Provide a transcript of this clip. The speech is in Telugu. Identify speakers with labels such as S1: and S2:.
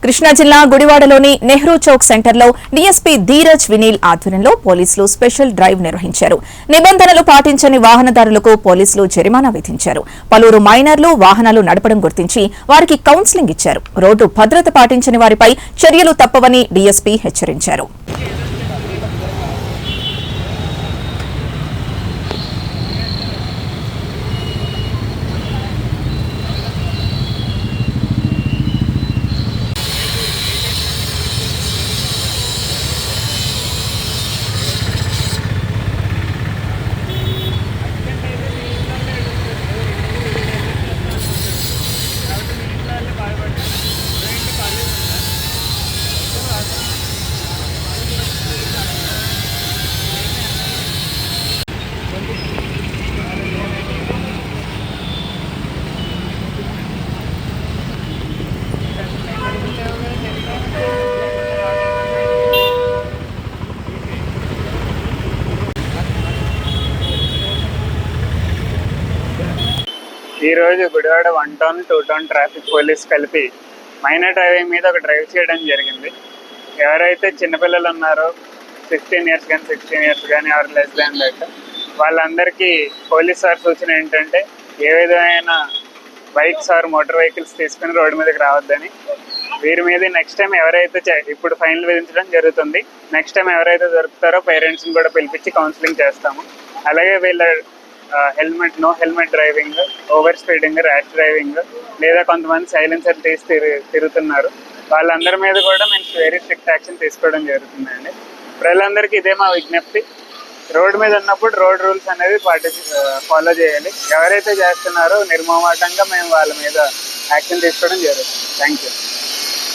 S1: కృష్ణా జిల్లా గుడివాడలోని నెహ్రూ చౌక్ సెంటర్లో డీఎస్పీ ధీరజ్ వినీల్ ఆధ్వర్యంలో పోలీసులు స్పెషల్ డ్రైవ్ నిర్వహించారు. నిబంధనలు పాటించని వాహనదారులకు పోలీసులు జరిమానా విధించారు. పలువురు మైనర్లు వాహనాలు నడపడం గుర్తించి వారికి కౌన్సిలింగ్ ఇచ్చారు. రోడ్డు భద్రత పాటించని వారిపై చర్యలు తప్పవని డీఎస్పీ హెచ్చరించారు.
S2: ఈ రోజు Gudivada 1 town 2 town traffic police కలిపి మైనర్ డ్రైవింగ్ మీద ఒక డ్రైవ్ చేయడం జరిగింది. ఎవరైతే చిన్నపిల్లలు ఉన్నారో 15 ఇయర్స్ కానీ 16 ఇయర్స్ కానీ ఆర్ లెస్ దాన్ దట్ వాళ్ళందరికీ పోలీస్ వారి సూచన ఏంటంటే ఏ విధమైన బైక్స్ ఆర్ మోటార్ వెహికల్స్ తీసుకుని రోడ్డు మీదకి రావద్దని. వీరి మీద నెక్స్ట్ టైం ఎవరైతే ఇప్పుడు ఫైన్లు విధించడం జరుగుతుంది. నెక్స్ట్ టైం ఎవరైతే దొరుకుతారో పేరెంట్స్ని కూడా పిలిపించి కౌన్సిలింగ్ చేస్తాము. అలాగే వీళ్ళ no helmet driving, over speeding, rash driving లేదా కొంతమంది సైలెన్సర్ తీసి తిరుగుతున్నారు. వాళ్ళందరి మీద కూడా మేము వెరీ స్ట్రిక్ట్ యాక్షన్ తీసుకోవడం జరుగుతుందండి. ప్రజలందరికీ ఇదే మా విజ్ఞప్తి. రోడ్డు మీద ఉన్నప్పుడు రోడ్ రూల్స్ అనేది ఫాలో చేయాలి. ఎవరైతే చేస్తున్నారో నిర్మమాటంగా మేము వాళ్ళ మీద యాక్షన్ తీసుకోవడం జరుగుతుంది. Thank you.